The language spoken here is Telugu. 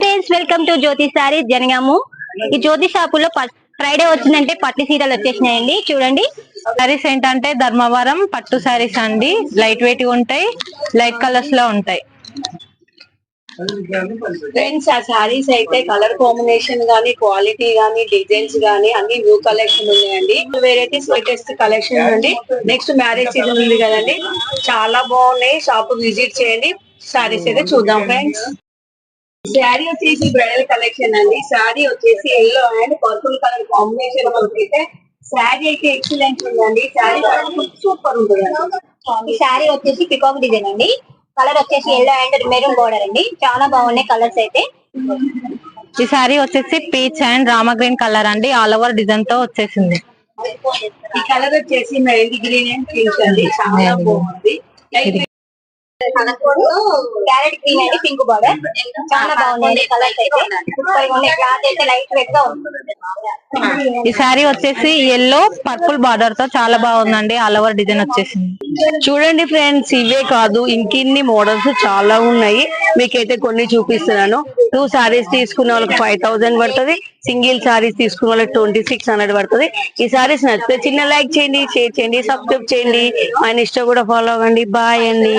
ఫ్రెండ్స్, వెల్కమ్ టు జ్యోతి సారీస్ జనగాము. ఈ జ్యోతి షాపులో ఫ్రైడే వచ్చిందంటే పట్టు సీరలు వచ్చేసినాయండి. చూడండి, సారీస్ ఏంటంటే ధర్మవరం పట్టు సారీస్ అండి. లైట్ వెయిట్ ఉంటాయి, లైట్ కలర్స్ లో ఉంటాయి. ఫ్రెండ్స్, ఆ సారీస్ అయితే కలర్ కాంబినేషన్ గానీ, క్వాలిటీ గానీ, డిజైన్స్ గానీ అన్ని న్యూ కలెక్షన్ ఉన్నాయండి. వెరైటీస్ లేటెస్ట్ కలెక్షన్ అండి. నెక్స్ట్ మ్యారేజ్ సీజన్ ఉంది కదండి, చాలా బాగున్నాయి. షాప్ విజిట్ చేయండి. సారీస్ అయితే చూద్దాం ఫ్రెండ్స్. శారీ వచ్చేసి బ్రైడల్ కలెక్షన్ అండి. శారీ వచ్చేసి yellow and purple colour combination అయితే శారీ అయితే ఎక్సలెంట్ ఉందండి. శారీ సూపర్ ఉంటుంది. ఈ శారీ వచ్చేసి పికాక్ డిజైన్ అండి. కలర్ వచ్చేసి ఎల్లో అండ్ మెరూన్ బోర్డర్ అండి. చాలా బాగున్నాయి కలర్స్ అయితే. ఈ శారీ వచ్చేసి peach and Rama green colour అండి. ఆల్ ఓవర్ డిజైన్ తో వచ్చేసింది. ఈ కలర్ వచ్చేసి మెహందీ గ్రీన్ అండ్ పింక్ అండి. చాలా బాగుంది. క్యారెట్ గ్రీన్ అండి, పింక్ బార్డర్. చాలా బాగున్నాయి కలర్స్ అయితే. సూపర్ గా ఉన్నాయి. క్లాత్ అయితే లైట్ వెయిట్ గా ఉంటుంది. ఈ శారీ వచ్చేసి ఎల్లో పర్పుల్ బార్డర్ తో చాలా బాగుందండి. ఆల్ ఓవర్ డిజైన్ వచ్చేసింది. చూడండి ఫ్రెండ్స్, ఇవే కాదు ఇంకిన్ని మోడల్స్ చాలా ఉన్నాయి. మీకైతే కొన్ని చూపిస్తున్నాను. 2 సారీస్ తీసుకున్న వాళ్ళకి 5000 పడుతుంది. సింగిల్ సారీస్ తీసుకున్న వాళ్ళకి 2600 పడుతుంది. ఈ సారీస్ నచ్చితే చిన్న లైక్ చేయండి, షేర్ చేయండి, సబ్స్క్రైబ్ చేయండి. ఆయన ఇష్టం కూడా ఫాలో అవ్వండి. బాయ్ అండి.